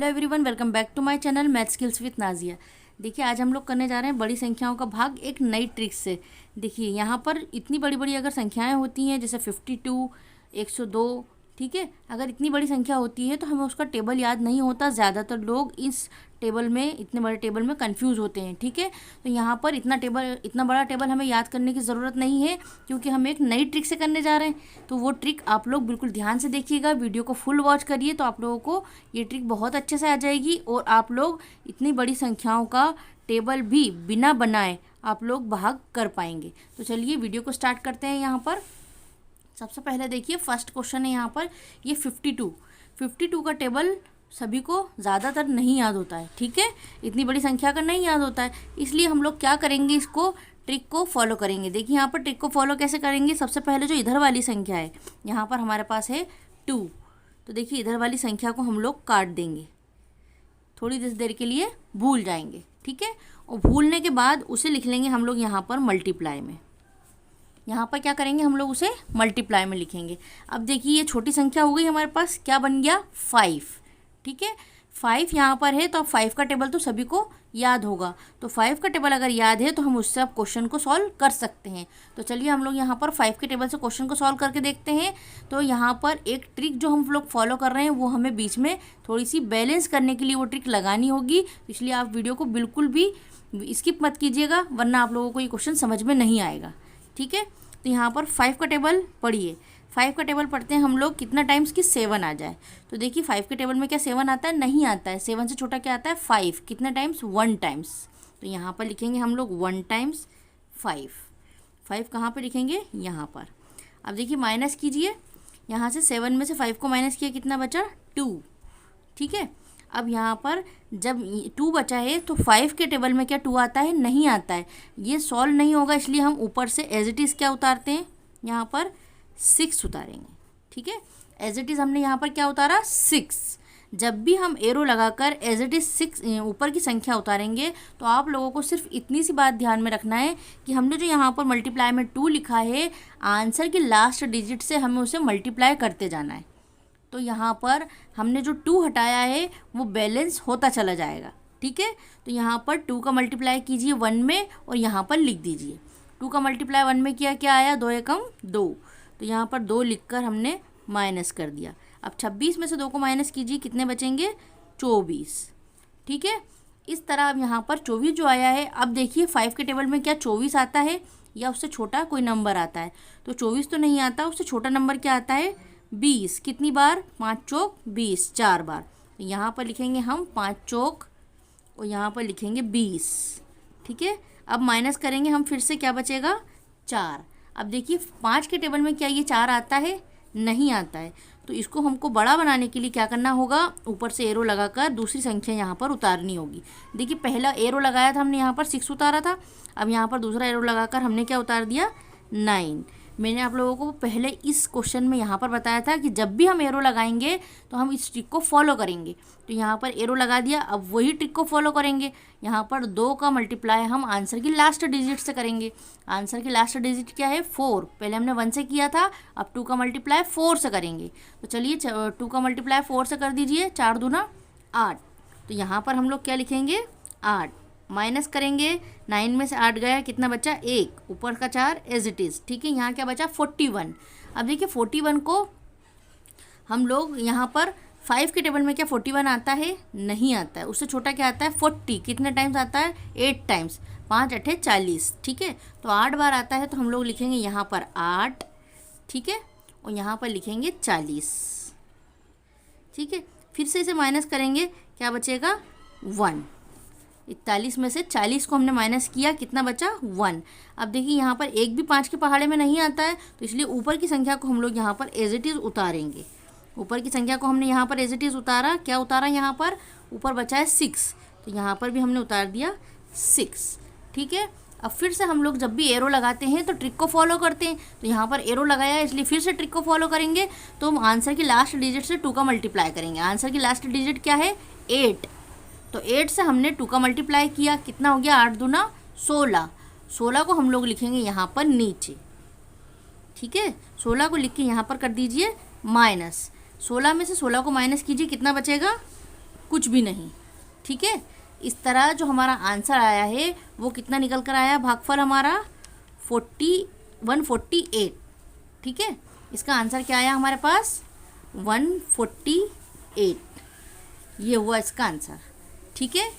Hello everyone, welcome back to my channel math skills with Nazia. देखिए, आज हम लोग करने जा रहे हैं बड़ी संख्याओं का भाग एक नई ट्रिक से। देखिए, यहाँ पर इतनी बड़ी बड़ी अगर संख्याएं होती हैं जैसे 52, 102, ठीक है, अगर इतनी बड़ी संख्या होती है तो हमें उसका टेबल याद नहीं होता। ज़्यादातर लोग इस टेबल में, इतने बड़े टेबल में कंफ्यूज होते हैं, ठीक है। तो यहाँ पर इतना बड़ा टेबल हमें याद करने की ज़रूरत नहीं है, क्योंकि हम एक नई ट्रिक से करने जा रहे हैं। तो वो ट्रिक आप लोग बिल्कुल ध्यान से देखिएगा, वीडियो को फुल वॉच करिए, तो आप लोगों को ये ट्रिक बहुत अच्छे से आ जाएगी और आप लोग इतनी बड़ी संख्याओं का टेबल भी बिना बनाए आप लोग भाग कर पाएंगे। तो चलिए वीडियो को स्टार्ट करते हैं। यहाँ पर सबसे पहले देखिए, फर्स्ट क्वेश्चन है यहाँ पर ये 52 का टेबल सभी को ज़्यादातर नहीं याद होता है, ठीक है। इतनी बड़ी संख्या का नहीं याद होता है, इसलिए हम लोग क्या करेंगे, इसको ट्रिक को फॉलो करेंगे। देखिए यहाँ पर ट्रिक को फॉलो कैसे करेंगे। सबसे पहले जो इधर वाली संख्या है, यहाँ पर हमारे पास है 2, तो देखिए इधर वाली संख्या को हम लोग काट देंगे, थोड़ी देर के लिए भूल जाएंगे, ठीक है। और भूलने के बाद उसे लिख लेंगे हम लोग यहाँ पर मल्टीप्लाई में। यहाँ पर क्या करेंगे, हम लोग उसे मल्टीप्लाई में लिखेंगे। अब देखिए ये छोटी संख्या हो गई हमारे पास, क्या बन गया 5, ठीक है। 5 यहाँ पर है, तो अब 5 का टेबल तो सभी को याद होगा। तो 5 का टेबल अगर याद है तो हम उससे अब क्वेश्चन को सॉल्व कर सकते हैं। तो चलिए हम लोग यहाँ पर 5 के टेबल से क्वेश्चन को सॉल्व करके देखते हैं। तो यहाँ पर एक ट्रिक जो हम लोग फॉलो कर रहे हैं वो हमें बीच में थोड़ी सी बैलेंस करने के लिए वो ट्रिक लगानी होगी, इसलिए आप वीडियो को बिल्कुल भी स्किप मत कीजिएगा, वरना आप लोगों को ये क्वेश्चन समझ में नहीं आएगा, ठीक है। तो यहाँ पर 5 का टेबल पढ़िए। 5 का टेबल पढ़ते हैं हम लोग कितना टाइम्स कि 7 आ जाए। तो देखिए 5 के टेबल में क्या 7 आता है, नहीं आता है। 7 से छोटा क्या आता है 5, कितने टाइम्स 1 टाइम्स। तो यहाँ पर लिखेंगे हम लोग 1 टाइम्स 5। 5 कहाँ पर लिखेंगे, यहाँ पर। अब देखिए माइनस कीजिए, यहाँ से 7 में से 5 को माइनस किया, कितना बचा 2, ठीक है। अब यहाँ पर जब 2 बचा है तो 5 के टेबल में क्या 2 आता है, नहीं आता है। ये सॉल्व नहीं होगा, इसलिए हम ऊपर से एज इट इज़ क्या उतारते हैं, यहाँ पर 6 उतारेंगे, ठीक है। एज इट इज़ हमने यहाँ पर क्या उतारा 6। जब भी हम एरो लगाकर एज इट इज़ 6 ऊपर की संख्या उतारेंगे तो आप लोगों को सिर्फ इतनी सी बात ध्यान में रखना है कि हमने जो यहाँ पर मल्टीप्लाई में 2 लिखा है, आंसर की लास्ट डिजिट से हमें उसे मल्टीप्लाई करते जाना है। तो यहाँ पर हमने जो 2 हटाया है वो बैलेंस होता चला जाएगा, ठीक है। तो यहाँ पर 2 का मल्टीप्लाई कीजिए 1 में और यहाँ पर लिख दीजिए। 2 का मल्टीप्लाई 1 में किया, क्या आया 2 एकम 2। तो यहाँ पर 2 लिखकर हमने माइनस कर दिया। अब 26 में से 2 को माइनस कीजिए, कितने बचेंगे 24, ठीक है। इस तरह अब यहाँ पर 24 जो आया है। अब देखिए 5 के टेबल में क्या 24 आता है या उससे छोटा कोई नंबर आता है। तो 24 तो नहीं आता, उससे छोटा नंबर क्या आता है 20। कितनी बार, 5 चौक 20, 4 बार। तो यहाँ पर लिखेंगे हम 5 चौक और यहाँ पर लिखेंगे 20, ठीक है। अब माइनस करेंगे हम फिर से, क्या बचेगा 4। अब देखिए 5 के टेबल में क्या ये 4 आता है, नहीं आता है। तो इसको हमको बड़ा बनाने के लिए क्या करना होगा, ऊपर से एरो लगाकर दूसरी संख्या यहाँ पर उतारनी होगी। देखिए पहला एरो लगाया था हमने, यहाँ पर 6 उतारा था। अब यहाँ पर दूसरा एरो लगाकर हमने क्या उतार दिया 9। मैंने आप लोगों को पहले इस क्वेश्चन में यहाँ पर बताया था कि जब भी हम एरो लगाएंगे तो हम इस ट्रिक को फॉलो करेंगे। तो यहाँ पर एरो लगा दिया, अब वही ट्रिक को फॉलो करेंगे। यहाँ पर 2 का मल्टीप्लाई हम आंसर की लास्ट डिजिट से करेंगे। आंसर की लास्ट डिजिट क्या है 4, पहले हमने 1 से किया था, अब 2 का मल्टीप्लाई 4 से करेंगे। तो चलिए 2 का मल्टीप्लाई 4 से कर दीजिए, 4 दूना 8। तो यहाँ पर हम लोग क्या लिखेंगे 8। माइनस करेंगे, 9 में से 8 गया, कितना बचा 1, ऊपर का 4 एज इट इज़, ठीक है। यहाँ क्या बचा 41। अब देखिए 41 को हम लोग यहाँ पर 5 के टेबल में क्या 41 आता है, नहीं आता है। उससे छोटा क्या आता है 40, कितने टाइम्स आता है 8 टाइम्स, 5 8 40, ठीक है। तो 8 बार आता है, तो हम लोग लिखेंगे यहाँ पर 8, ठीक है, और यहाँ पर लिखेंगे 40, ठीक है। फिर से इसे माइनस करेंगे, क्या बचेगा 1। 41 में से 40 को हमने माइनस किया, कितना बचा 1। अब देखिए यहाँ पर एक भी 5 के पहाड़े में नहीं आता है, तो इसलिए ऊपर की संख्या को हम लोग यहाँ पर एज इट इज़ उतारेंगे। ऊपर की संख्या को हमने यहाँ पर एज इट इज़ उतारा, क्या उतारा यहाँ पर ऊपर बचा है 6, तो यहाँ पर भी हमने उतार दिया 6, ठीक है। अब फिर से हम लोग जब भी एरो लगाते हैं तो ट्रिक को फॉलो करते हैं। तो यहाँ पर एरो लगाया है, इसलिए फिर से ट्रिक को फॉलो करेंगे। तो आंसर की लास्ट डिजिट से 2 का मल्टीप्लाई करेंगे। आंसर की लास्ट डिजिट क्या है 8, तो 8 से हमने 2 का मल्टीप्लाई किया, कितना हो गया 8 दूना 16। 16 को हम लोग लिखेंगे यहाँ पर नीचे, ठीक है। 16 को लिख के यहाँ पर कर दीजिए माइनस। 16 में से 16 को माइनस कीजिए, कितना बचेगा कुछ भी नहीं। ठीक है, इस तरह जो हमारा आंसर आया है वो कितना निकल कर आया, भागफल हमारा 148। ठीक है, इसका आंसर क्या आया हमारे पास 148, ये हुआ इसका आंसर। ठीक है,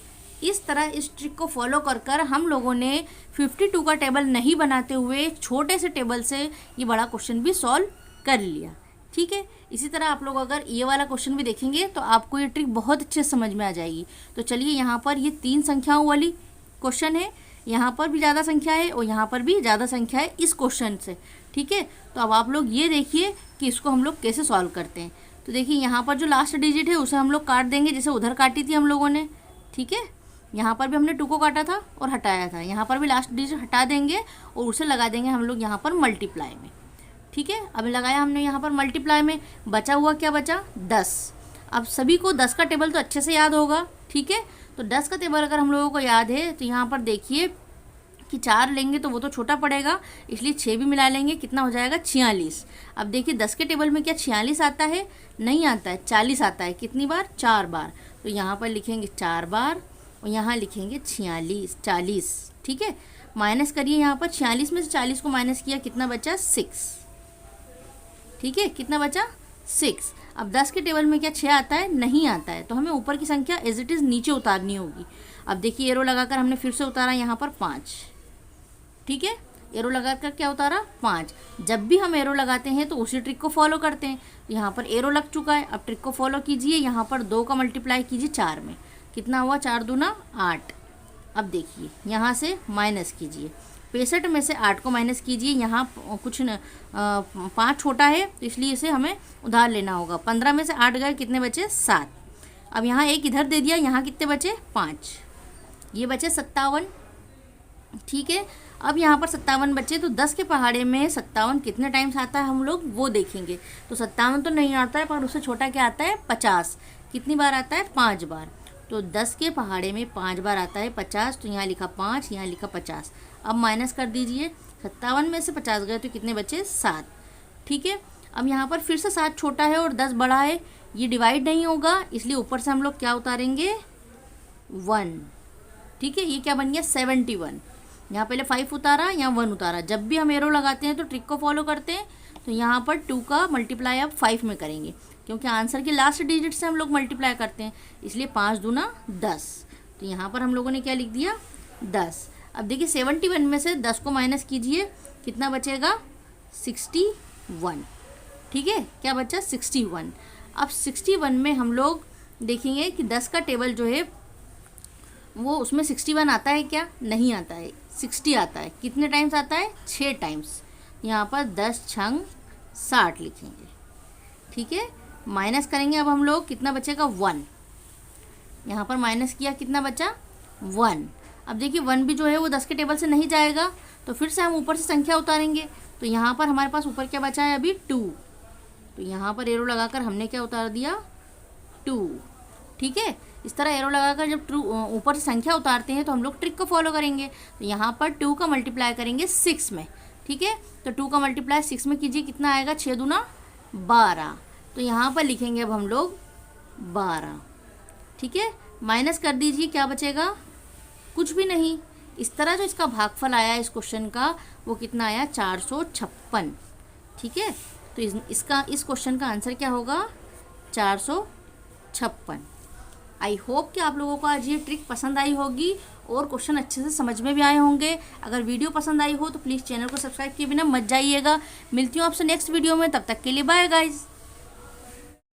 इस तरह इस ट्रिक को फॉलो कर कर हम लोगों ने 52 का टेबल नहीं बनाते हुए छोटे से टेबल से ये बड़ा क्वेश्चन भी सॉल्व कर लिया। ठीक है, इसी तरह आप लोग अगर ये वाला क्वेश्चन भी देखेंगे तो आपको ये ट्रिक बहुत अच्छे से समझ में आ जाएगी। तो चलिए, यहाँ पर ये 3 संख्याओं वाली क्वेश्चन है, यहाँ पर भी ज़्यादा संख्या है और यहाँ पर भी ज़्यादा संख्या है इस क्वेश्चन से। ठीक है, तो अब आप लोग ये देखिए कि इसको हम लोग कैसे सॉल्व करते हैं। तो देखिए, यहाँ पर जो लास्ट डिजिट है उसे हम लोग काट देंगे, जैसे उधर काटी थी हम लोगों ने। ठीक है, यहाँ पर भी हमने 2 को काटा था और हटाया था, यहाँ पर भी लास्ट डिजिट हटा देंगे और उसे लगा देंगे हम लोग यहाँ पर मल्टीप्लाई में। ठीक है, अब लगाया हमने यहाँ पर मल्टीप्लाई में, बचा हुआ क्या बचा 10। अब सभी को 10 का टेबल तो अच्छे से याद होगा। ठीक है, तो 10 का टेबल अगर हम लोगों को याद है तो यहाँ पर देखिए कि 4 लेंगे तो वो तो छोटा पड़ेगा, इसलिए 6 भी मिला लेंगे, कितना हो जाएगा 46। अब देखिए 10 के टेबल में क्या 46 आता है, नहीं आता है, 40 आता है। कितनी बार, 4 बार। तो यहाँ पर लिखेंगे 4 बार और यहाँ लिखेंगे 40। ठीक है, माइनस करिए, यहाँ पर 46 में से 40 को माइनस किया, कितना बचा 6। ठीक है, कितना बचा 6। अब 10 के टेबल में क्या 6 आता है, नहीं आता है, तो हमें ऊपर की संख्या एज इट इज़ नीचे उतारनी होगी। अब देखिए एरो लगाकर हमने फिर से उतारा यहाँ पर 5। ठीक है, एरो लगाकर क्या उतारा 5। जब भी हम एरो लगाते हैं तो उसी ट्रिक को फॉलो करते हैं। तो यहाँ पर एरो लग चुका है, अब ट्रिक को फॉलो कीजिए, यहाँ पर 2 का मल्टीप्लाई कीजिए 4 में, कितना हुआ 4 दूना 8। अब देखिए यहाँ से माइनस कीजिए, 65 में से 8 को माइनस कीजिए, यहाँ कुछ 5 छोटा है तो इसलिए इसे हमें उधार लेना होगा। 15 में से 8 गए, कितने बचे 7। अब यहाँ 1 इधर दे दिया, यहाँ कितने बचे 5, ये बचे 57। ठीक है, अब यहाँ पर 57 बचे, तो 10 के पहाड़े में 57 कितने टाइम्स आता है हम लोग वो देखेंगे। तो 57 तो नहीं आता है, पर उससे छोटा क्या आता है 50। कितनी बार आता है 5 बार। तो 10 के पहाड़े में 5 बार आता है 50, तो यहाँ लिखा 5, यहाँ लिखा 50। अब माइनस कर दीजिए, 57 में से 50 गए तो कितने बचे 7। ठीक है, अब यहाँ पर फिर से 7 छोटा है और 10 बड़ा है, ये डिवाइड नहीं होगा, इसलिए ऊपर से हम लोग क्या उतारेंगे 1। ठीक है, ये क्या बन गया 71। यहाँ पहले 5 उतारा, यहाँ 1 उतारा। जब भी हम एरो लगाते हैं तो ट्रिक को फॉलो करते हैं। तो यहाँ पर 2 का मल्टीप्लाई अब 5 में करेंगे, क्योंकि आंसर के लास्ट डिजिट से हम लोग मल्टीप्लाई करते हैं, इसलिए 5 दूना 10। तो यहाँ पर हम लोगों ने क्या लिख दिया 10। अब देखिए 71 में से 10 को माइनस कीजिए, कितना बचेगा 61। ठीक है, क्या बचा 61। अब 61 में हम लोग देखेंगे कि 10 का टेबल जो है वो उसमें 61 आता है क्या, नहीं आता है, 60 आता है। कितने टाइम्स आता है 6 टाइम्स। यहाँ पर 10 छंग 60 लिखेंगे। ठीक है, माइनस करेंगे अब हम लोग, कितना बचेगा 1। यहाँ पर माइनस किया, कितना बचा 1। अब देखिए 1 भी जो है वो 10 के टेबल से नहीं जाएगा, तो फिर से हम ऊपर से संख्या उतारेंगे। तो यहाँ पर हमारे पास ऊपर क्या बचा है अभी 2। तो यहाँ पर एरो लगाकर हमने क्या उतार दिया 2। ठीक है, इस तरह एरो लगाकर जब ऊपर से संख्या उतारते हैं तो हम लोग ट्रिक को फॉलो करेंगे। तो यहाँ पर 2 का मल्टीप्लाई करेंगे 6 में। ठीक है, तो 2 का मल्टीप्लाई 6 में कीजिए, कितना आएगा 6 दूना 12। तो यहाँ पर लिखेंगे अब हम लोग 12। ठीक है, माइनस कर दीजिए, क्या बचेगा कुछ भी नहीं। इस तरह जो इसका भागफल आया इस क्वेश्चन का वो कितना आया 456। ठीक है, तो इस क्वेश्चन का आंसर क्या होगा 456। आई होप कि आप लोगों को आज ये ट्रिक पसंद आई होगी और क्वेश्चन अच्छे से समझ में भी आए होंगे। अगर वीडियो पसंद आई हो तो प्लीज़ चैनल को सब्सक्राइब किए बिना मत जाइएगा। मिलती हूँ आपसे नेक्स्ट वीडियो में, तब तक के लिए बाय गाइज।